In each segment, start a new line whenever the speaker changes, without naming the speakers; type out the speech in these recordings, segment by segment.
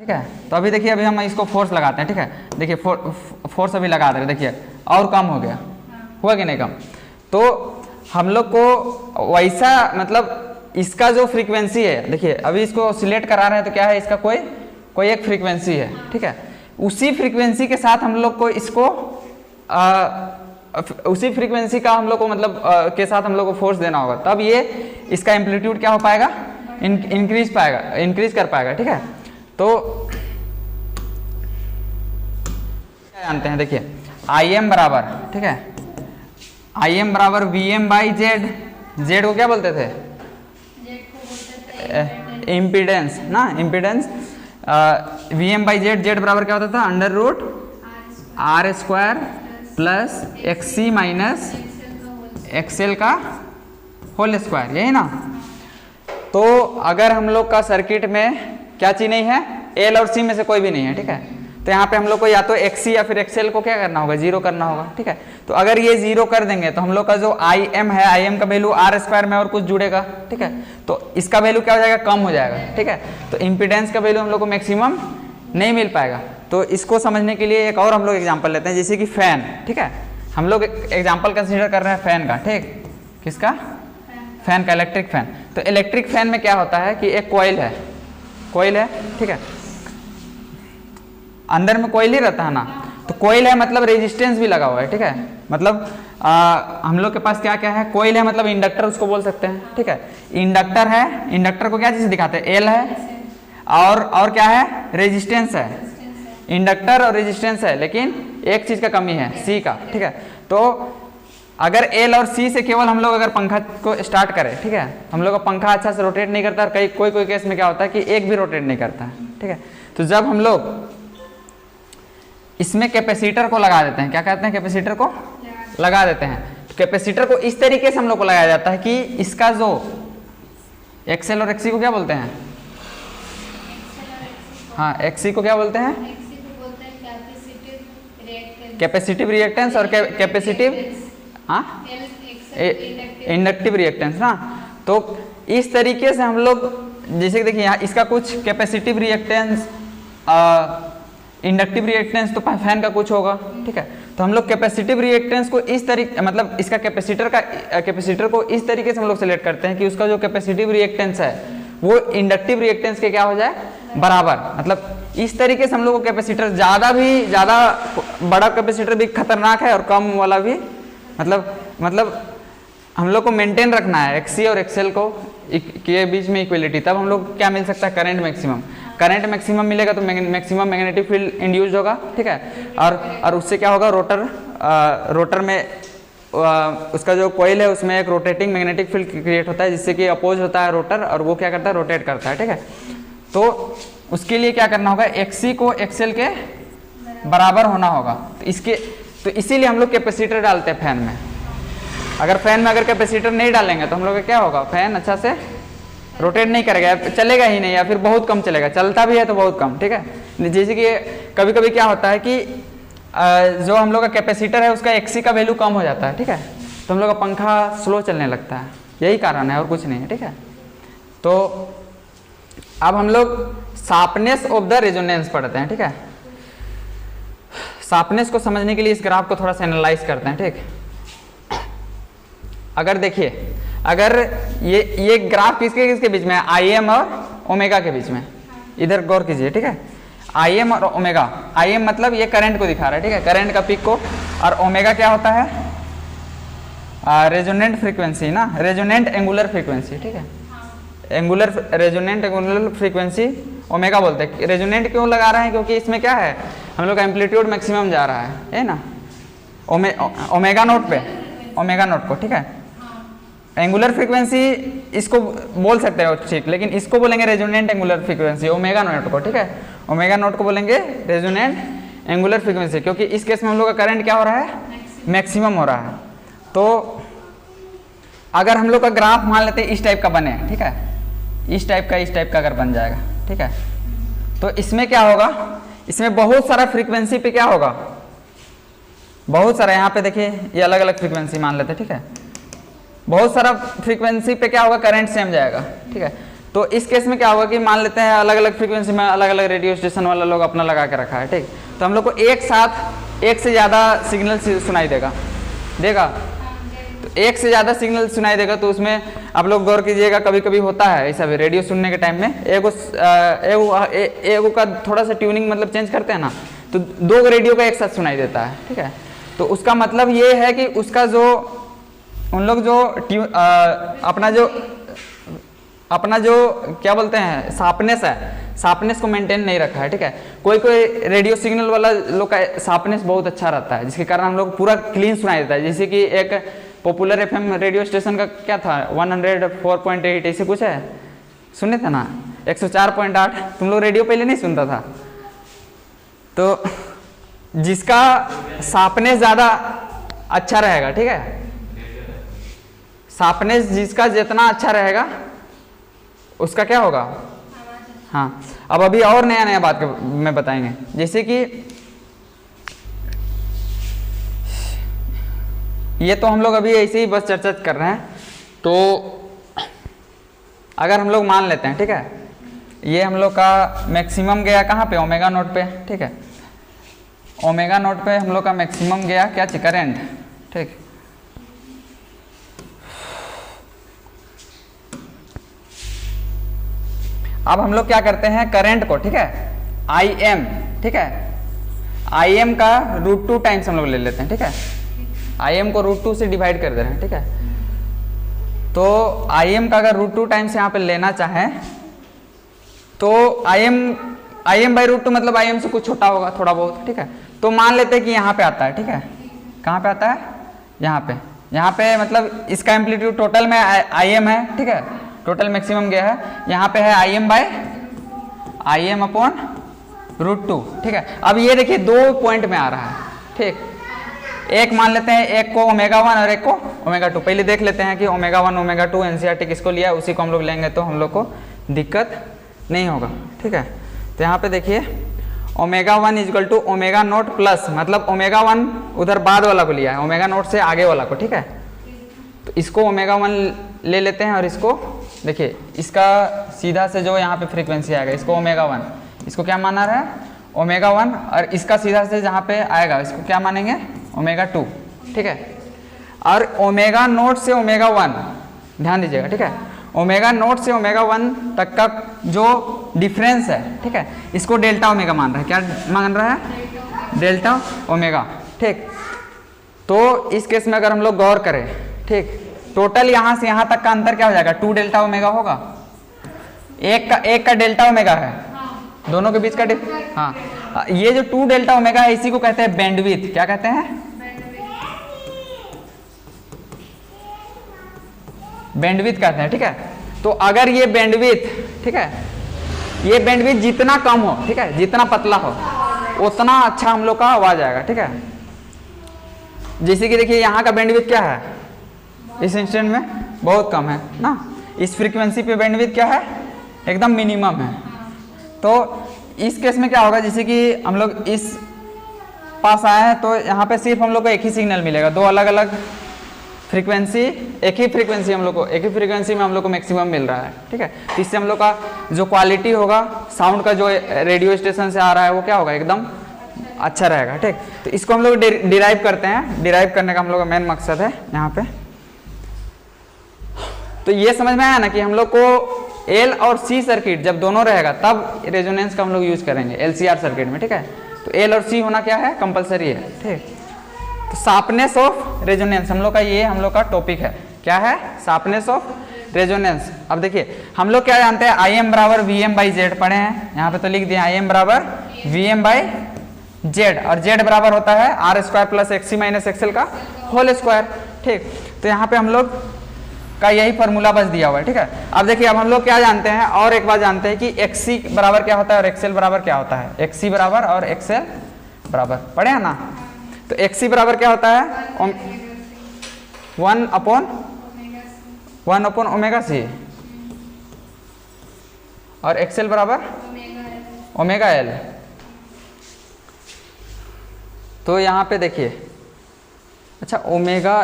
ठीक है। तो अभी देखिए अभी हम इसको फोर्स लगाते हैं, ठीक है। देखिए फोर्स अभी लगा दे रहे, देखिए और कम हो गया, हुआ कि नहीं कम। तो हम लोग को वैसा मतलब इसका जो फ्रीक्वेंसी है, देखिए अभी इसको ऑसिलेट करा रहे हैं तो क्या है, इसका कोई एक फ्रीक्वेंसी है, ठीक है। उसी फ्रीक्वेंसी के साथ हम लोग को इसको उसी फ्रीक्वेंसी का हम लोग को मतलब के साथ हम लोग को फोर्स देना होगा, तब ये इसका एम्पलीट्यूड क्या हो पाएगा, इंक्रीज कर पाएगा, ठीक है। तो क्या जानते हैं, देखिए Im बराबर, ठीक है, Im बराबर Vm बाई जेड। जेड को क्या बोलते थे, इम्पीडेंस ना, impedance. Vm by Z, Z बराबर क्या होता था, under root R square plus XC minus XL का होल स्क्वायर, यही ना। तो अगर हम लोग का सर्किट में क्या चीज नहीं है, एल और सी में से कोई भी नहीं है, ठीक है। तो यहाँ पे हम लोग को या तो एक्सी या फिर एक्सएल को क्या करना होगा, जीरो करना होगा, ठीक है। तो अगर ये जीरो कर देंगे तो हम लोग का जो आई एम है, आई एम का वैल्यू आर स्क्वायर में और कुछ जुड़ेगा, ठीक है। तो इसका वैल्यू क्या हो जाएगा, कम हो जाएगा, ठीक है। तो इम्पीडेंस का वैल्यू हम लोग को मैक्सिमम नहीं मिल पाएगा। तो इसको समझने के लिए एक और हम लोग एग्जाम्पल लेते हैं, जैसे कि फैन, ठीक है। हम लोग एग्जाम्पल कंसिडर कर रहे हैं फैन का, ठीक, किसका, फैन का, इलेक्ट्रिक फैन। तो इलेक्ट्रिक फैन में क्या होता है कि एक कोयल है, ठीक है, अंदर में कोयल ही रहता है ना। तो कोयल है मतलब रेजिस्टेंस भी लगा हुआ है, ठीक है। मतलब हम लोग के पास क्या क्या है, कोयल है मतलब इंडक्टर उसको बोल सकते हैं, ठीक है। इंडक्टर है, इंडक्टर को क्या चीज दिखाते हैं, एल है, और क्या है, रेजिस्टेंस है। इंडक्टर और रेजिस्टेंस है, लेकिन एक चीज का कमी है, सी का, ठीक है। तो अगर एल और सी से केवल हम लोग अगर पंखा को स्टार्ट करें, ठीक है, हम लोग का पंखा अच्छा से रोटेट नहीं करता, और कोई केस में क्या होता है कि एक भी रोटेट नहीं करता है, ठीक है। तो जब हम लोग इसमें कैपेसिटर को लगा देते हैं, क्या कहते हैं, कैपेसिटर को लगा देते हैं। तो कैपेसिटर को इस तरीके से हम लोग को लगाया जाता है कि इसका जो एक्सएल और एक्सी को क्या बोलते हैं, हाँ, एक्सी को क्या बोलते हैं, कैपेसिटिव रिएक्टेंस, और कैपेसिटिव, हाँ, इंडक्टिव रिएक्टेंस ना। तो इस तरीके से हम लोग, जैसे कि देखिए यहाँ इसका कुछ कैपेसिटिव रिएक्टेंस, इंडक्टिव रिएक्टेंस तो फैन का कुछ होगा, ठीक है। तो हम लोग कैपेसिटिव रिएक्टेंस को इस तरीके, मतलब इसका कैपेसिटर को इस तरीके से हम लोग सेलेक्ट करते हैं कि उसका जो कैपेसिटिव रिएक्टेंस है वो इंडक्टिव रिएक्टेंस के क्या हो जाए, बराबर। मतलब इस तरीके से हम लोग को कैपेसिटर ज़्यादा बड़ा कैपेसिटर भी खतरनाक है, और कम वाला भी, मतलब हम लोग को मेंटेन रखना है एक्सी और एक्सएल को के बीच में इक्वलिटी, तब हम लोग क्या मिल सकता है, करंट मैक्सिमम। करंट मैक्सिमम मिलेगा तो मैक्सिमम मैग्नेटिक फील्ड इंड्यूस्ड होगा, ठीक है। और उससे क्या होगा, रोटर में उसका जो कॉइल है उसमें एक रोटेटिंग मैग्नेटिक फील्ड क्रिएट होता है, जिससे कि अपोज होता है रोटर, और वो क्या करता है, रोटेट करता है, ठीक है। तो उसके लिए क्या करना होगा, एक्सी को एक्सएल के बराबर होना होगा। तो इसीलिए हम लोग कैपेसिटर डालते हैं फैन में। अगर फैन में अगर कैपेसिटर नहीं डालेंगे तो हम लोग का क्या होगा, फैन अच्छा से रोटेट नहीं करेगा, चलेगा ही नहीं, या फिर बहुत कम चलेगा, चलता भी है तो बहुत कम, ठीक है। जैसे कि कभी कभी क्या होता है कि जो हम लोग का कैपेसिटर है उसका एक्सी का वैल्यू कम हो जाता है, ठीक है। तो हम लोग का पंखा स्लो चलने लगता है, यही कारण है और कुछ नहीं है, ठीक है। तो अब हम लोग शार्पनेस ऑफ द रेजोनेंस पढ़ते हैं, ठीक है। शार्पनेस को समझने के लिए इस ग्राफ को थोड़ा सा एनालाइज करते हैं, ठीक। अगर देखिए, अगर ये ग्राफ किसके बीच में है, आई एम और ओमेगा के बीच में, इधर गौर कीजिए, ठीक है। आई एम और ओमेगा, आई एम मतलब ये करंट को दिखा रहा है, ठीक है, करंट का पीक को, और ओमेगा क्या होता है, रेजोनेंट फ्रीक्वेंसी ना, रेजोनेंट एंगुलर फ्रीक्वेंसी, ठीक है। रेजोनेंट एंगुलर फ्रीक्वेंसी ओमेगा बोलते हैं। रेजोनेंट क्यों लगा रहे हैं, क्योंकि इसमें क्या है, हम लोग का एम्पलीट्यूड मैक्सिमम जा रहा है ना, ओमेगा नोट पे, ओमेगा नोट को, ठीक है। एंगुलर फ्रीक्वेंसी इसको बोल सकते हो, ठीक, लेकिन इसको बोलेंगे resonant angular frequency, omega naught को, ठीक है। ओमेगा नोट को बोलेंगे रेजोनेंट एंगुलर फ्रीक्वेंसी, क्योंकि इस केस में हम लोग का करंट क्या हो रहा है, मैक्सिमम हो रहा है। तो अगर हम लोग का ग्राफ मान लेते हैं इस टाइप का बने, ठीक है, इस टाइप का अगर बन जाएगा, ठीक है, तो इसमें क्या होगा, इसमें बहुत सारा फ्रीक्वेंसी पे क्या होगा, बहुत सारा, यहाँ पे देखिए ये अलग अलग फ्रीक्वेंसी मान लेते हैं, ठीक है। बहुत सारा फ्रीक्वेंसी पे क्या होगा, करंट सेम जाएगा, ठीक है। तो इस केस में क्या होगा कि मान लेते हैं अलग अलग फ्रीक्वेंसी में अलग अलग रेडियो स्टेशन वाला लोग अपना लगा के रखा है, ठीक। तो हम लोग को एक साथ एक से ज़्यादा सिग्नल सुनाई देगा, तो एक से ज़्यादा सिग्नल सुनाई देगा। तो उसमें आप लोग गौर कीजिएगा, कभी कभी होता है ऐसा भी, रेडियो सुनने के टाइम में एगो का थोड़ा सा ट्यूनिंग मतलब चेंज करते हैं ना, तो दो रेडियो का एक साथ सुनाई देता है, ठीक है। तो उसका मतलब ये है कि उसका जो उन लोग जो अपना जो क्या बोलते हैं शार्पनेस है, शार्पनेस को मेंटेन नहीं रखा है, ठीक है। कोई कोई रेडियो सिग्नल वाला लोग का शार्पनेस बहुत अच्छा रहता है, जिसके कारण हम लोग पूरा क्लीन सुनाई देता है। जैसे कि एक पॉपुलर एफएम रेडियो स्टेशन का क्या था 104.8 ऐसे कुछ है, सुने थे ना 104.8, तुम लोग रेडियो पहले नहीं सुनता था। तो जिसका शार्पनेस ज़्यादा अच्छा रहेगा, ठीक है, शार्पनेस जिसका जितना अच्छा रहेगा उसका क्या होगा। हाँ, अब अभी और नया नया बात में बताएंगे, जैसे कि ये तो हम लोग अभी ऐसे ही बस चर्चा कर रहे हैं। तो अगर हम लोग मान लेते हैं, ठीक है, ये हम लोग का मैक्सिमम गया कहाँ पे, ओमेगा नोट पे, ठीक है। ओमेगा नोट पे हम लोग का मैक्सिमम गया क्या, करंट, ठीक। अब हम लोग क्या करते हैं, करंट को, ठीक है, IM, ठीक है, IM का √2 टाइम्स हम लोग ले लेते हैं, ठीक है। IM को √2 से डिवाइड कर दे रहे हैं, ठीक है। तो IM का अगर √2 टाइम्स यहाँ पे लेना चाहें तो IM बाई √2 मतलब IM से कुछ छोटा होगा थोड़ा बहुत, ठीक है। तो मान लेते हैं कि यहाँ पे आता है, ठीक है, कहाँ पे आता है, यहाँ पे मतलब इसका एम्पलीट्यूड टोटल में IM है, ठीक है, टोटल मैक्सिमम गया है, यहाँ पे है IM अपॉन √2, ठीक है। अब ये देखिए दो पॉइंट में आ रहा है, ठीक। एक मान लेते हैं, एक को ω1 और एक को ω2। पहले देख लेते हैं कि ω1 ω2 NCERT किसको लिया, उसी को हम लोग लेंगे तो हम लोग को दिक्कत नहीं होगा, ठीक है। तो यहाँ पे देखिए ω1 इक्वल टू ω0 प्लस, मतलब ω1 उधर बाद वाला को लिया है, ω0 से आगे वाला को, ठीक है। तो इसको ω1 ले लेते हैं और इसको देखिए, इसका सीधा से जो यहाँ पे फ्रीक्वेंसी आएगा इसको ω1, इसको क्या माना रहा है ω1, और इसका सीधा से जहाँ पे आएगा इसको क्या मानेंगे ω2, ठीक है। और ω0 से ω1 ध्यान दीजिएगा, ठीक है, ω0 से ω1 तक का जो डिफरेंस है, ठीक है, इसको डेल्टा ओमेगा मान रहा है। क्या मान रहा है, डेल्टा ओमेगा, ठीक। तो इस केस में अगर हम लोग गौर करें, ठीक, टोटल यहाँ से यहाँ तक का अंतर क्या हो जाएगा, 2 डेल्टा ओमेगा होगा। एक का डेल्टा ओमेगा है, दोनों के बीच का हाँ, ये जो 2 डेल्टा ओमेगा है इसी को कहते हैं बैंडविड्थ। क्या कहते हैं, बैंडविड्थ कहते हैं, ठीक है। तो अगर ये बैंडविड्थ, ठीक है, ये बैंडविड्थ जितना कम हो, ठीक है, जितना पतला हो उतना अच्छा हम लोग का आवाज आएगा, ठीक है। जैसे कि देखिए यहाँ का बैंडविड्थ क्या है, इस इंस्टेंट में बहुत कम है ना, इस फ्रीक्वेंसी पे बैंडविड्थ क्या है, एकदम मिनिमम है। तो इस केस में क्या होगा, जैसे कि हम लोग इस पास आए हैं तो यहाँ पे सिर्फ हम लोग को एक ही सिग्नल मिलेगा, दो अलग अलग फ्रीक्वेंसी, एक ही फ्रीक्वेंसी हम लोग को, एक ही फ्रीक्वेंसी में हम लोग को मैक्सिमम मिल रहा है, ठीक है। तो इससे हम लोग का जो क्वालिटी होगा साउंड का, जो रेडियो स्टेशन से आ रहा है वो क्या होगा, एकदम अच्छा रहेगा, ठीक। तो इसको हम लोग डिराइव करते हैं, डिराइव करने का हम लोग का मेन मकसद है यहाँ पे। तो ये समझ में आया ना कि हम लोग को L और C सर्किट जब दोनों रहेगा तब रेजोनेंस का हम लोग यूज करेंगे LCR सर्किट में, ठीक है। तो L और C होना क्या है, कंपलसरी है, ठीक। तो शार्पनेस ऑफ रेजोनेंस हम लोग का, ये हम लोग का टॉपिक है, क्या है, शार्पनेस ऑफ रेजोनेंस। अब देखिए हम लोग क्या जानते हैं, IM बराबर VM बाई Z पढ़े हैं, यहाँ पे तो लिख दिया IM बराबर VM बाई Z, और Z बराबर होता है R² plus XC minus XL का होल स्क्वायर, ठीक। तो यहाँ पे हम लोग का यही फॉर्मूला बस दिया हुआ है, ठीक है। अब देखिए अब हम लोग क्या जानते हैं, और एक बात जानते हैं कि XC बराबर क्या होता है और XL बराबर क्या होता है, XC बराबर और XL बराबर पढ़े हैं ना। तो XC बराबर क्या होता है, 1 अपॉन ω/c, और XL बराबर ω/L। तो यहाँ पे देखिए, अच्छा ω/L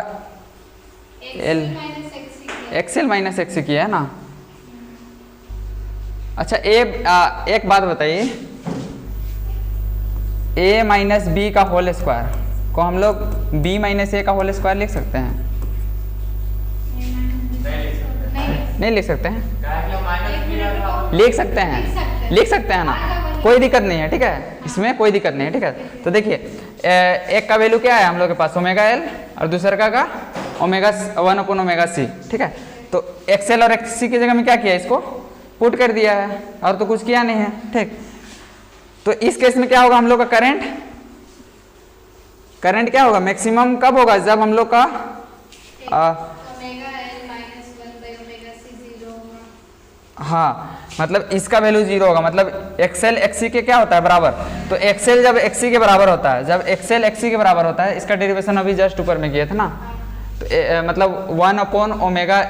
XL माइनस XC किया है ना, अच्छा एक बात बताइए, a माइनस बी का होल स्क्वायर को हम लोग b माइनस ए का होल स्क्वायर लिख सकते हैं? नहीं लिख सकते हैं? लिख सकते हैं, लिख सकते हैं ना, कोई दिक्कत नहीं है, ठीक है, इसमें कोई दिक्कत नहीं है, ठीक है। तो देखिए एक का वैल्यू क्या है हम लोग के पास, ओमेगा एल, और दूसरे का ओमेगा 1/ओमेगा c, ठीक है। तो एक्सएल और एक्ससी की जगह में क्या किया, इसको पुट कर दिया है, और तो कुछ किया नहीं है, ठीक। तो इस केस में क्या होगा हम लोग का करंट क्या होगा, मैक्सिमम कब होगा, जब हम लोग का हाँ, मतलब इसका वैल्यू 0 होगा, मतलब एक्सएल एक्सी के क्या होता है बराबर। तो एक्सएल जब एक्सी के बराबर होता है, जब एक्सएल एक्सी के बराबर होता है, इसका डेरिवेशन अभी जस्ट ऊपर में किया था ना, तो मतलब 1/ओमेगा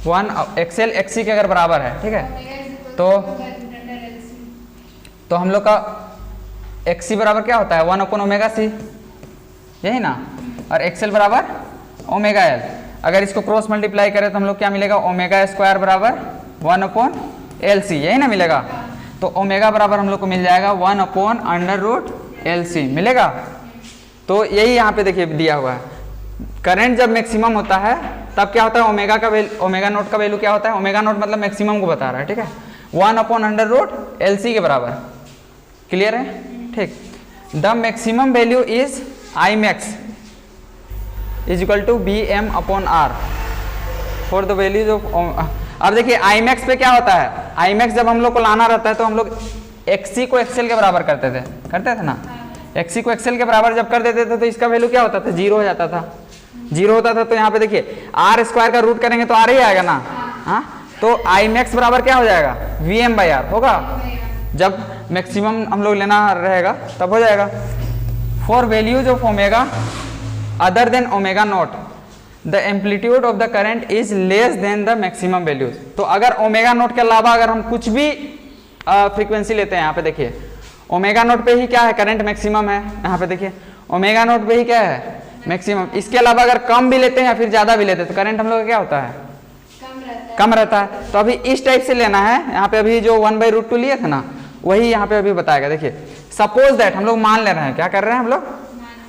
1 एक्सएल एक्सी के अगर बराबर है, ठीक है, तो हम लोग का एक्सी बराबर क्या होता है 1/ओमेगा सी, यही ना, और एक्सएल बराबर ओमेगा एल। अगर इसको क्रॉस मल्टीप्लाई करें तो हम लोग क्या मिलेगा, ओमेगा स्क्वायर बराबर 1/LC, यही ना मिलेगा। तो ओमेगा बराबर हम लोग को मिल जाएगा 1/√LC मिलेगा। तो यही यहाँ पे देखिए दिया हुआ है, करंट जब मैक्सिमम होता है तब क्या होता है, ओमेगा नोट का वैल्यू क्या होता है, ओमेगा नोट मतलब मैक्सिमम को बता रहा है, ठीक है, 1/√LC के बराबर। क्लियर है, ठीक। The maximum value is I max is equal to BM/R for the values of. अब देखिए आई मैक्स पे क्या होता है, आई मैक्स जब हम लोग को लाना रहता है तो हम लोग एक्सी को एक्सएल के बराबर करते थे ना, एक्सी को एक्सएल के बराबर जब कर देते थे तो इसका वैल्यू क्या होता था, 0 हो जाता था, 0 होता था। तो यहाँ पे देखिए आर स्क्वायर का रूट करेंगे तो आर ही आएगा ना, हाँ, तो आई मैक्स बराबर क्या हो जाएगा, VM/R होगा। जब मैक्सिमम हम लोग लेना रहेगा तब हो जाएगा। For values of omega other than omega naught the amplitude of the current is less than the maximum values. तो अगर ओमेगा नॉट के अलावा अगर हम कुछ भी फ्रीक्वेंसी लेते हैं, यहाँ पे देखिए ओमेगा नॉट पे ही क्या है, करंट मैक्सिमम है, यहाँ पे देखिए ओमेगा नॉट पे ही क्या है, मैक्सिमम। इसके अलावा अगर कम भी लेते हैं या फिर ज्यादा भी लेते हैं तो करंट हम लोग का क्या होता है, कम रहता है। तो अभी इस टाइप से लेना है, यहाँ पे अभी जो 1/√2 लिए थे ना, वही यहाँ पे अभी बताएगा। देखिए सपोज दैट हम लोग मान ले रहे हैं, क्या कर रहे हैं हम लोग,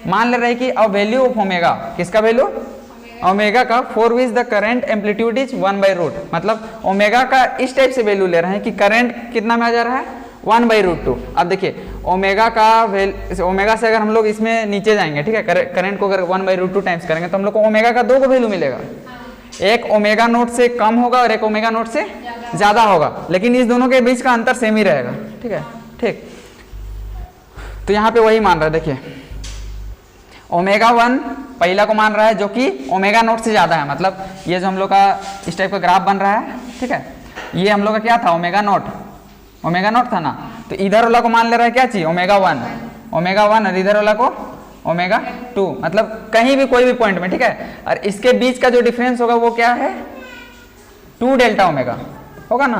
मान ले रहे हैं कि अ वैल्यू ऑफ ओमेगा, किसका वैल्यू, ओमेगा का, for which the current amplitude is 1/√, मतलब ओमेगा का इस टाइप से वैल्यू ले रहे हैं कि करंट कितना में आ जा रहा है, 1/√2। अब देखिए ओमेगा का ओमेगा से अगर हम लोग इसमें नीचे जाएंगे, ठीक है, करंट को अगर 1/√2 टाइम्स करेंगे तो हम लोग को ओमेगा का 2 वैल्यू मिलेगा, एक ओमेगा नोट से कम होगा और एक ओमेगा नोट से ज्यादा होगा, लेकिन इस दोनों के बीच का अंतर सेम ही रहेगा, ठीक है, ठीक। तो यहाँ पे वही मान रहा है, देखिए ओमेगा 1 पहला को मान रहा है जो कि ओमेगा नोट से ज्यादा है, मतलब ये जो हम लोग का इस टाइप का ग्राफ बन रहा है, ठीक है, ये हम लोग का क्या था, ओमेगा नोट था ना, तो इधर वाला को मान ले रहा है क्या चीज, ओमेगा 1 और इधर वाला को ओमेगा 2, मतलब कहीं भी कोई भी पॉइंट में, ठीक है। और इसके बीच का जो डिफरेंस होगा वो क्या है, 2 डेल्टा ओमेगा होगा ना,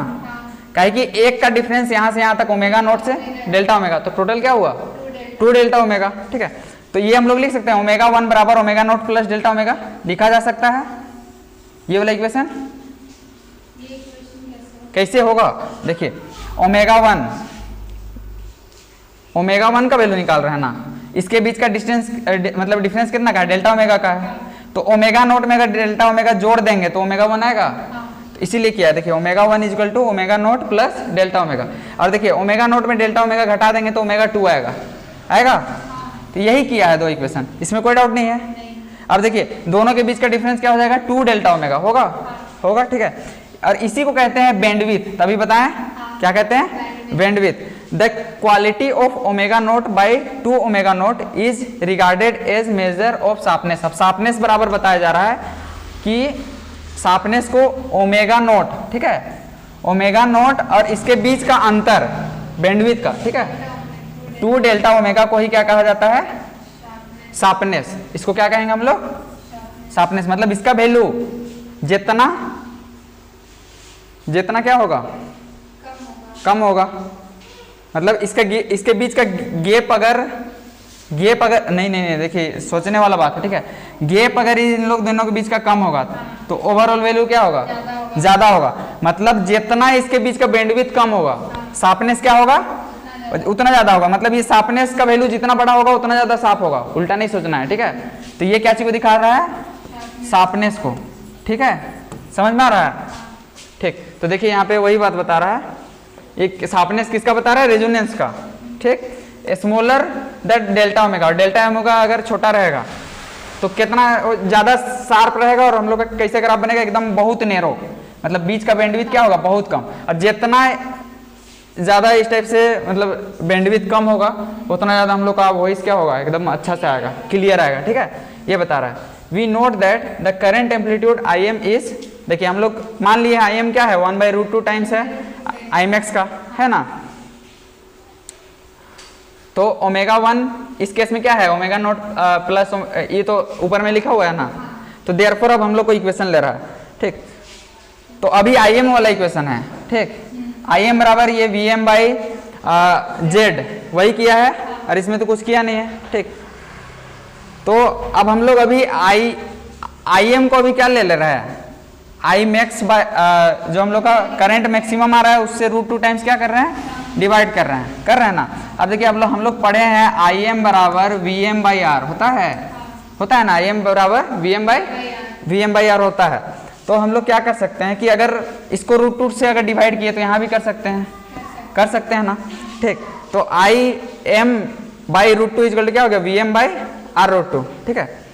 काहे कि एक का डिफरेंस यहाँ से यहाँ तक ओमेगा नोट से डेल्टा ओमेगा, तो टोटल क्या हुआ 2 डेल्टा ओमेगा, ठीक है। तो ये हम लोग लिख सकते हैं ओमेगा 1 बराबर omega nought plus delta omega, लिखा जा सकता है ये वाला इक्वेशन। कैसे होगा, देखिए ओमेगा 1 का वैल्यू निकाल रहे हैं ना, इसके बीच का डिस्टेंस मतलब डिफरेंस कितना का है, डेल्टा ओमेगा का है। तो ओमेगा नोट में अगर डेल्टा ओमेगा जोड़ देंगे तो ओमेगा 1 आएगा, तो इसीलिए किया है, देखिए omega 1 is equal to omega nought plus delta omega. और देखिए ओमेगा नोट में डेल्टा ओमेगा घटा देंगे तो ओमेगा 2 आएगा। तो यही किया है 2 इक्वेशन, इसमें कोई डाउट नहीं है। अब देखिए दोनों के बीच का डिफरेंस क्या हो जाएगा, 2 डेल्टा ओमेगा होगा, ठीक है। और इसी को कहते हैं बैंडविड्थ, तभी बताएं क्या कहते हैं, bandwidth. The quality of omega nought by 2 omega nought is regarded as measure of sharpness. अब शार्पनेस बराबर बताया जा रहा है कि शार्पनेस को ओमेगा नोट, ठीक है, ओमेगा नोट और इसके बीच का अंतर बैंडविड्थ का, ठीक है, 2 डेल्टा ओमेगा को ही क्या कहा जाता है, शार्पनेस। इसको क्या कहेंगे हम लोग, शार्पनेस। मतलब इसका वैल्यू जितना क्या होगा, कम होगा। मतलब इसके बीच का गैप अगर नहीं, देखिए सोचने वाला बात है, ठीक है। गैप अगर इन लोग दोनों के बीच का कम होगा तो ओवरऑल वैल्यू क्या होगा, ज्यादा होगा, मतलब जितना इसके बीच का बैंडविड्थ कम होगा शार्पनेस क्या होगा उतना ज्यादा होगा, मतलब ये शार्पनेस का वैल्यू जितना बड़ा होगा उतना ज्यादा शार्प होगा, उल्टा नहीं सोचना है, ठीक है। तो ये क्या चीज को दिखा रहा है, शार्पनेस को, ठीक है, समझ में आ रहा है, ठीक। तो देखिए यहाँ पे वही बात बता रहा है, एक शार्पनेस किसका बता रहा है, रेजोनेंस का, ठीक। स्मॉलर दैट डेल्टा ओमेगा, और डेल्टा ओमेगा अगर छोटा रहेगा तो कितना ज्यादा शार्प रहेगा, और हम लोग का कैसे ग्राफ बनेगा, एकदम बहुत नेरो, मतलब बीच का बैंडविड्थ क्या होगा, बहुत कम, और जितना ज्यादा इस टाइप से मतलब बैंडविड्थ कम होगा उतना ज्यादा हम लोग का वॉइस क्या होगा, एकदम अच्छा से आएगा, क्लियर आएगा, ठीक है। ये बता रहा है, we note that the current amplitude I M is, देखिए हम लोग मान लिए आई एम क्या है, 1/√2 टाइम्स है आई मैक्स का, है ना। तो ओमेगा 1 इस केस में क्या है, ओमेगा नॉट प्लस, ये तो ऊपर में लिखा हुआ है ना, तो देयरफॉर अब हम लोग को इक्वेशन ले रहा है, ठीक। तो अभी आई एम वाला इक्वेशन है, ठीक, आई एम बराबर ये वी एम बाई जेड वही किया है, और इसमें तो कुछ किया नहीं है, ठीक। तो अब हम लोग अभी आई एम को अभी क्या ले रहा है, आई मैक्स बाय जो हम लोग का करंट मैक्सिमम आ रहा है उससे √2 टाइम्स क्या कर रहे हैं, डिवाइड कर रहे हैं ना। अब देखिए अब हम लोग पढ़े हैं आई एम बराबर वी एम बाई आर होता है ना, आई एम बराबर वी एम बाई आर होता है। तो हम लोग क्या कर सकते हैं कि अगर इसको √2 से अगर डिवाइड किए तो यहाँ भी कर सकते हैं ना, ठीक। तो I M by √2 equal to क्या हो गया, वी एम बाई आर√2, ठीक है।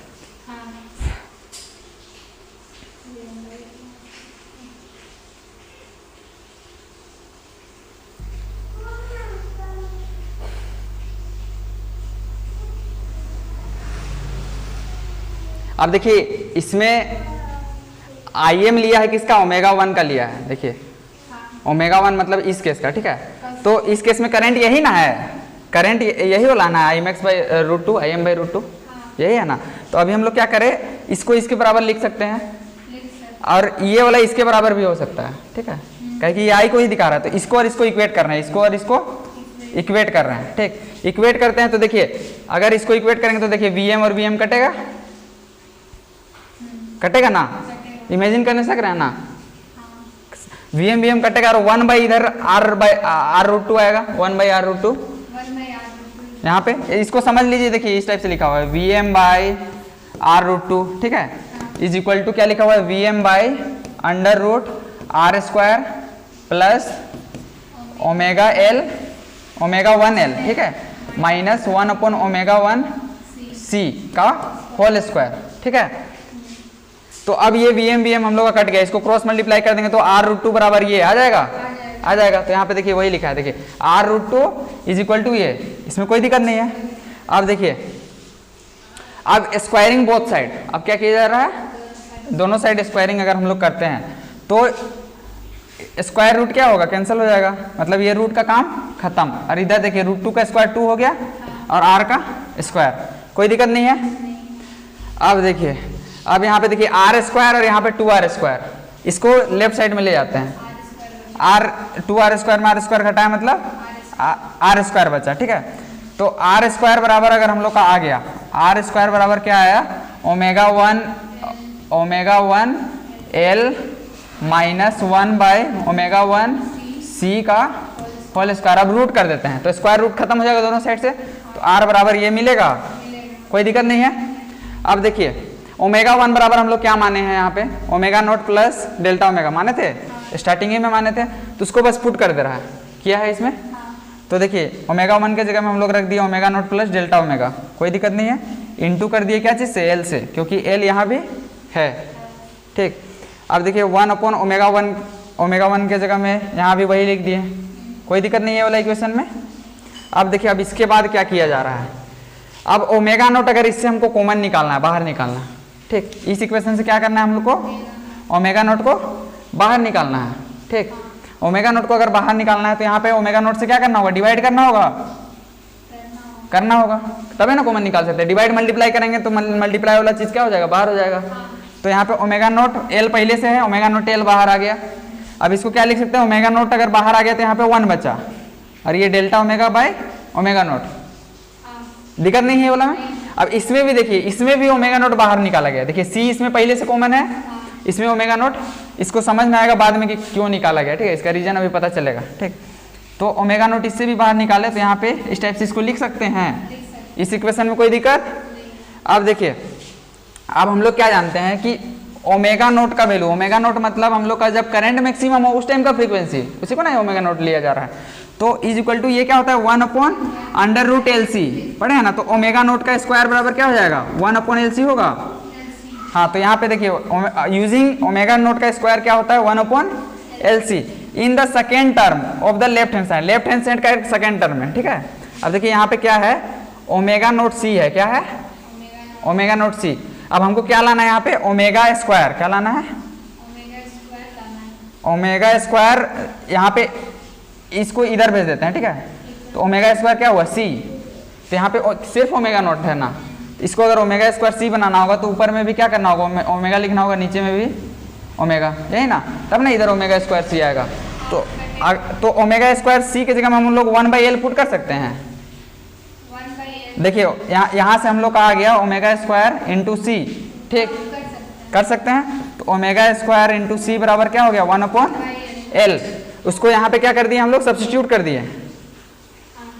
अब देखिए इसमें आई एम लिया है किसका, ओमेगा 1 का लिया है, देखिए ओमेगा 1 मतलब इस केस का, ठीक है। तो इस केस में करंट यही ना है, करंट यही वाला ना, I max by √2 I M by √2 यही है ना। तो अभी हम लोग क्या करें, इसको इसके बराबर लिख सकते हैं, और ये वाला इसके बराबर भी हो सकता है, ठीक है, क्योंकि ये आई को ही दिखा रहा है। तो इसको और इसको इक्वेट कर रहे हैं, इसको और इसको इक्वेट कर रहे हैं, ठीक। इक्वेट करते हैं तो देखिए अगर इसको इक्वेट करेंगे तो देखिए वी एम और वी एम कटेगा ना, इमेजिन करने सक रहे हैं ना, वी एम कटेगा, और 1 बाई इधर r√2 आएगा, 1 बाई r√2 यहाँ पे, इसको समझ लीजिए, देखिए इस टाइप से लिखा हुआ है वी एम बाई r√2, ठीक है, इज इक्वल टू क्या लिखा हुआ है, V M by √r² plus omega 1l, ठीक है, माइनस 1/ओमेगा 1c का होल स्क्वायर, ठीक है। तो अब ये वी एम हम लोग का कट गया, इसको क्रॉस मल्टीप्लाई कर देंगे तो r√2 बराबर ये आ जाएगा। तो यहाँ पे देखिए वही लिखा है, देखिए r√2 इज इक्वल टू ये, इसमें कोई दिक्कत नहीं है। अब देखिए अब स्क्वायरिंग बोथ साइड, अब क्या किया जा रहा है, दोनों साइड स्क्वायरिंग अगर हम लोग करते हैं तो स्क्वायर रूट क्या होगा, कैंसिल हो जाएगा, मतलब ये रूट का काम खत्म। और इधर देखिए √2 का स्क्वायर 2 हो गया और r का स्क्वायर, कोई दिक्कत नहीं है। अब देखिए अब यहाँ पे देखिए r² और यहाँ पे 2r², इसको लेफ्ट साइड में ले जाते हैं, 2r² में r² घटाया मतलब r² बचा, ठीक है। तो r² बराबर अगर हम लोग का आ गया, r² बराबर क्या आया, omega 1 l minus 1 by omega 1 c का होल स्क्वायर। अब रूट कर देते हैं तो स्क्वायर रूट खत्म हो जाएगा दोनों साइड से, तो r बराबर ये मिलेगा, कोई दिक्कत नहीं है। अब देखिए ओमेगा 1 बराबर हम लोग क्या माने हैं, यहाँ पे omega naught plus delta omega माने थे, स्टार्टिंग ही में माने थे, तो उसको बस पुट कर दे रहा है, किया है इसमें। तो देखिए ओमेगा 1 के जगह में हम लोग रख दिए omega naught plus delta omega, कोई दिक्कत नहीं है, इनटू कर दिए क्या चीज़ से, एल से, क्योंकि एल यहाँ भी है, ठीक। अब देखिए 1/ओमेगा 1 के जगह में यहाँ भी वही लिख दिए, कोई दिक्कत नहीं है वाला इक्वेशन में। अब देखिए अब इसके बाद क्या किया जा रहा है, अब ओमेगा नॉट अगर इससे हमको कॉमन निकालना है, बाहर निकालना है, ठीक। इस इक्वेशन से क्या करना है हम लोग को, ओमेगा नॉट को बाहर निकालना है, ठीक। ओमेगा नॉट को अगर बाहर निकालना है तो यहाँ पे ओमेगा नॉट से क्या करना होगा, डिवाइड करना होगा, तभी ना कॉमन निकाल सकते हैं। डिवाइड मल्टीप्लाई करेंगे तो मल्टीप्लाई वाला चीज़ क्या हो जाएगा, बाहर हो जाएगा। तो यहाँ पे ओमेगा नॉट एल पहले से है, ओमेगा नॉट एल बाहर आ गया। अब इसको क्या लिख सकते हैं, ओमेगा नॉट अगर बाहर आ गया तो यहाँ पे 1 बचा, और ये delta omega by omega naught, दिक्कत नहीं है बोला में। अब इसमें भी देखिए, इसमें भी ओमेगा नॉट बाहर निकाला गया, देखिए सी इसमें पहले से कॉमन है, इसमें ओमेगा नोट, इसको समझ में आएगा बाद में कि क्यों निकाला गया, ठीक है, इसका रीजन अभी पता चलेगा, ठीक। तो ओमेगा नोट इससे भी बाहर निकाले तो यहाँ पे इस टाइप से इसको लिख सकते हैं, इस इक्वेशन में कोई दिक्कत। अब देखिए, अब हम लोग क्या जानते हैं कि ओमेगा नोट का वैल्यू, ओमेगा नोट मतलब हम लोग का जब करंट मैक्सिमम हो उस टाइम का फ्रीक्वेंसी, उसी को ना ओमेगा नोट लिया जा रहा है। तो इज इक्वल टू ये क्या होता है 1/√LC, पढ़े हैं ना। तो ओमेगा नोट का स्क्वायर बराबर क्या हो जाएगा 1/LC होगा। हाँ, तो यहाँ पे देखिए यूजिंग ओमेगा नोट का स्क्वायर क्या होता है 1/LC in the second term of the left hand side, left hand side का एक सेकेंड टर्म है, ठीक है। अब देखिए यहाँ पे क्या है ओमेगा नोट C है, क्या है ओमेगा नोट C। अब हमको क्या लाना है यहाँ पे ओमेगा स्क्वायर, क्या लाना है ओमेगा स्क्वायर, यहाँ पे इसको इधर भेज देते हैं, ठीक है। तो ओमेगा स्क्वायर क्या हुआ C, तो यहाँ पे सिर्फ ओमेगा नोट है ना, इसको अगर ओमेगा स्क्वायर C बनाना होगा तो ऊपर में भी क्या करना होगा ओमेगा लिखना होगा, नीचे में भी ओमेगा, यही ना, तब ना इधर ओमेगा स्क्वायर C आएगा। तो ओमेगा स्क्वायर C की जगह में हम लोग 1/L पुट कर सकते हैं। देखिए यहाँ से हम लोग का आ गया ओमेगा स्क्वायर इंटू C, ठीक, कर सकते हैं। तो ओमेगा स्क्वायर इंटू C बराबर क्या हो गया 1/L। उसको यहाँ पे क्या कर दिए हम लोग सब्स्टिट्यूट कर दिए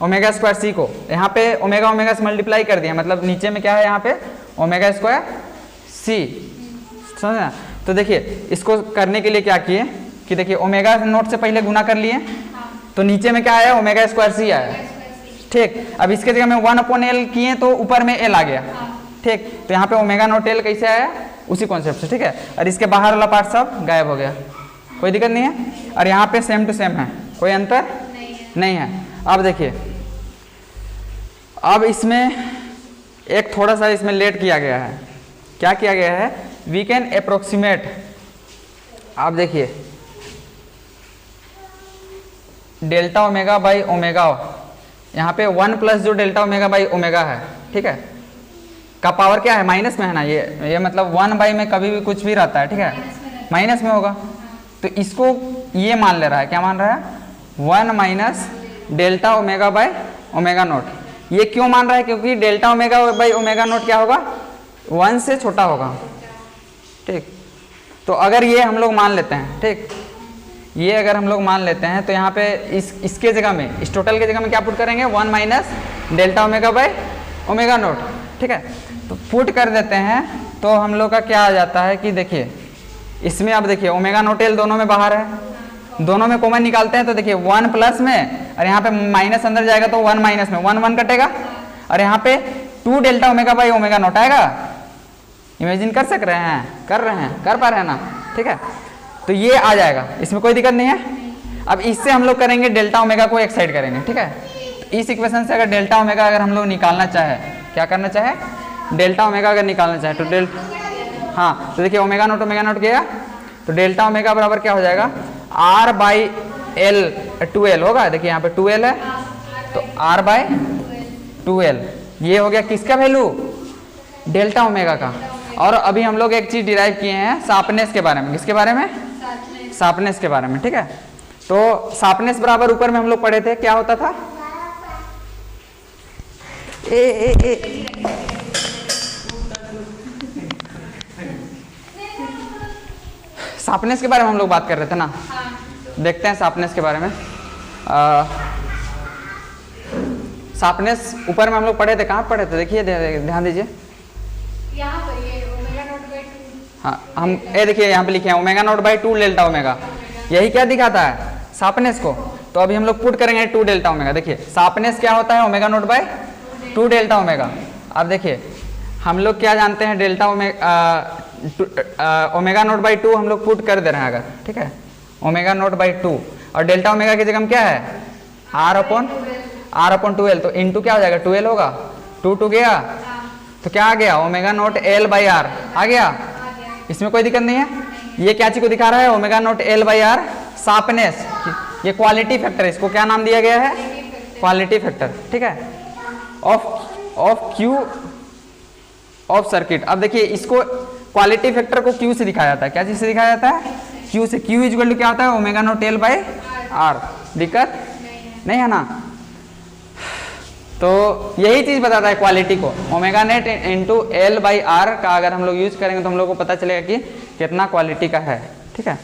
ओमेगा स्क्वायर C को, यहाँ पे ओमेगा ओमेगा से मल्टीप्लाई कर दिया, मतलब नीचे में क्या है यहाँ पे ओमेगा स्क्वायर C, समझना। तो देखिए इसको करने के लिए क्या किए कि देखिए ओमेगा नोट से पहले गुना कर लिए, तो नीचे में क्या आया ओमेगा स्क्वायर C आया, ठीक। अब इसके जगह में 1/L किए तो ऊपर में L आ गया, ठीक। तो यहाँ पे ओमेगा नोट L कैसे आया उसी कॉन्सेप्ट से, ठीक है। और इसके बाहर वाला पार्ट सब गायब हो गया, कोई दिक्कत नहीं है। और यहाँ पे सेम टू सेम है, कोई अंतर नहीं है। अब देखिए अब इसमें एक थोड़ा सा इसमें लेट किया गया है, क्या किया गया है वी कैन अप्रोक्सीमेट। आप देखिए डेल्टा ओमेगा बाई ओमेगा, यहाँ पे 1 प्लस जो डेल्टा ओमेगा बाई ओमेगा है, ठीक है, का पावर क्या है माइनस में है ना, ये मतलब 1 में कभी भी कुछ भी रहता है, ठीक है, माइनस में होगा। तो इसको ये मान ले रहा है, क्या मान रहा है 1 minus delta omega by omega naught. ये क्यों मान रहा है, क्योंकि delta omega by omega naught क्या होगा 1 से छोटा होगा, ठीक। तो अगर ये हम लोग मान लेते हैं, ठीक, ये अगर हम लोग मान लेते हैं तो यहाँ पे इसके जगह में, इस टोटल के जगह में क्या पुट करेंगे 1 minus delta omega by omega naught, ठीक है। तो पुट कर देते हैं तो हम लोग का क्या आ जाता है कि देखिए इसमें अब देखिए ओमेगा नोट L दोनों में बाहर है, दोनों में कॉमन निकालते हैं तो देखिए 1 प्लस में और यहाँ पे माइनस अंदर जाएगा तो 1 माइनस में 1 1 कटेगा, और यहाँ पे 2 delta omega by omega naught आएगा। इमेजिन कर सक रहे हैं, कर रहे हैं, कर पा रहे हैं ना, ठीक है। तो ये आ जाएगा, इसमें कोई दिक्कत नहीं है। अब इससे हम लोग करेंगे डेल्टा ओमेगा को एक साइड करेंगे, ठीक है। तो इस इक्वेशन से अगर डेल्टा ओमेगा अगर हम लोग निकालना चाहे, क्या करना चाहे डेल्टा ओमेगा अगर निकालना चाहे तो हाँ, तो देखिए ओमेगा नोट गया, तो डेल्टा ओमेगा बराबर क्या हो जाएगा R बाई L 2L होगा। देखिए यहाँ पे 2L है तो R बाई 2L, ये हो गया किसका वैल्यू डेल्टा ओमेगा का। और अभी हम लोग एक चीज डिराइव किए हैं शार्पनेस के बारे में, किसके बारे में शार्पनेस के बारे में, ठीक है। तो शार्पनेस बराबर ऊपर में हम लोग पढ़े थे क्या होता था शार्पनेस के बारे में हम लोग बात कर रहे थे ना, देखते हैं शार्पनेस के बारे में। शार्पनेस ऊपर में हम लोग पढ़े थे, कहाँ पढ़े थे देखिए, ध्यान दीजिए
यहाँ पर ये ओमेगा नोट बाई 2।
हाँ, हम ये देखिए यहाँ पे लिखे हैं omega nought by 2 delta omega, यही क्या दिखाता है शार्पनेस को। तो अभी हम लोग पुट करेंगे 2 डेल्टा ओमेगा। देखिए शार्पनेस क्या होता है omega nought by 2 delta omega. अब देखिए हम लोग क्या जानते हैं डेल्टा ओमेगा नोट बाई 2 हम लोग पुट कर दे रहे हैं अगर, ठीक है, ओमेगा नोट बाई 2 और डेल्टा ओमेगा की जगह में क्या है R अपॉन 2L, तो इंटू क्या हो जाएगा 2L होगा, 2 गया तो क्या आ गया omega naught L by R आ गया, इसमें कोई दिक्कत नहीं है। ये क्या चीज को दिखा रहा है omega naught L by R sharpness, ये क्वालिटी फैक्टर है, इसको क्या नाम दिया गया है क्वालिटी फैक्टर, ठीक है, ऑफ Q ऑफ सर्किट। अब देखिए इसको क्वालिटी फैक्टर को Q से दिखाया जाता है, क्या चीज से दिखाया जाता है Q से। Q इक्वल टू क्या होता है omega naught L by R, दिक्कत नहीं है ना। तो यही चीज बताता है क्वालिटी को, omega net into L by R का अगर हम लोग यूज करेंगे तो हम लोग को पता चलेगा कि कितना क्वालिटी का है, ठीक है।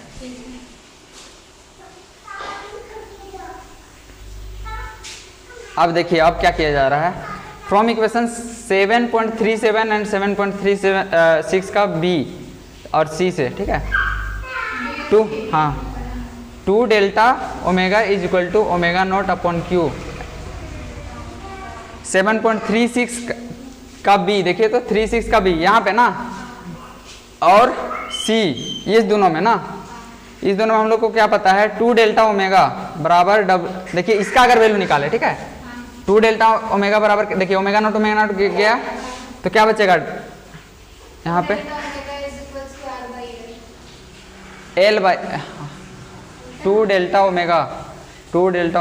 अब देखिए अब क्या किया जा रहा है, फ्रॉम इक्वेशन 7.37 एंड 7.36 का बी और सी से, ठीक है, हाँ 2 delta omega is equal to omega nought upon Q. 7.36 का बी, देखिए तो 36 का बी यहाँ पे ना, और सी इस दोनों में ना, इस दोनों में हम लोग को क्या पता है 2 डेल्टा ओमेगा बराबर देखिए इसका अगर वैल्यू निकाले, ठीक है, 2 डेल्टा ओमेगा बराबर, देखिए ओमेगा नॉट गया तो क्या बचेगा यहाँ पे L by 2 delta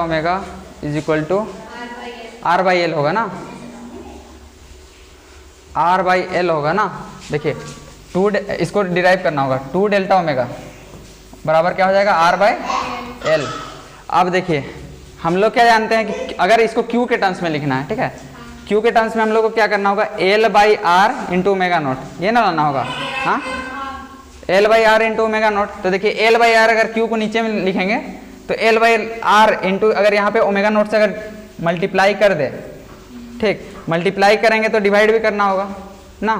omega is equal to R by L होगा ना, आर बाई एल होगा ना। देखिए इसको डिराइव करना होगा, 2 डेल्टा ओमेगा बराबर क्या हो जाएगा आर बाई एल। अब देखिए हम लोग क्या जानते हैं कि अगर इसको क्यू के टर्म्स में लिखना है, ठीक है, क्यू के टर्म्स में हम लोग को क्या करना होगा L by R into omega nought, ये ना लाना होगा, हाँ L by R into omega nought. तो देखिए एल बाई आर अगर क्यू को नीचे में लिखेंगे तो एल बाई आर इंटू अगर यहाँ पे ओमेगा नॉट से अगर मल्टीप्लाई कर दे, ठीक, मल्टीप्लाई करेंगे तो डिवाइड भी करना होगा ना।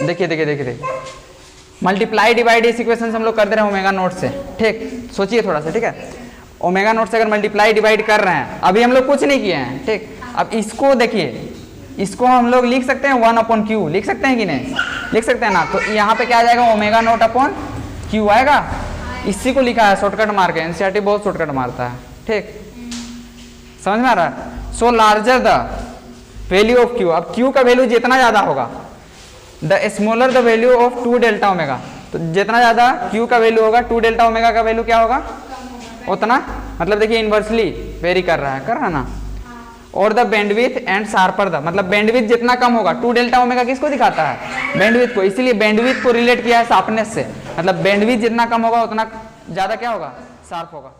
देखिए मल्टीप्लाई डिवाइड इस इक्वेशन से हम लोग कर दे रहे हैं ओमेगा नोट से, ठीक, सोचिए थोड़ा सा, ठीक है, ओमेगा नोट से अगर मल्टीप्लाई डिवाइड कर रहे हैं, अभी हम लोग कुछ नहीं किए हैं, ठीक। अब इसको देखिए, इसको हम लोग लिख सकते हैं 1 अपॉन क्यू, लिख सकते हैं कि नहीं, लिख सकते हैं ना। तो यहाँ पे क्या आ जाएगा ओमेगा नोट अपॉन क्यू आएगा, इसी को लिखा है शॉर्टकट मार के, एनसीईआरटी बहुत शॉर्टकट मारता है, ठीक, समझ में आ रहा है। So larger the value of q, अब क्यू का वैल्यू जितना ज़्यादा होगा the smaller the value of 2 delta omega, तो जितना ज़्यादा क्यू का वैल्यू होगा 2 डेल्टा ओमेगा का वैल्यू क्या होगा उतना, मतलब देखिए इन्वर्सली वेरी कर रहा है ना। और the bandwidth and sharper the, मतलब बैंडविथ जितना कम होगा, 2 डेल्टा ओमेगा किसको दिखाता है बैंडविथ को, इसीलिए बैंडविथ को रिलेट किया है शार्पनेस से, मतलब बैंडविथ जितना कम होगा उतना ज़्यादा क्या होगा शार्प होगा।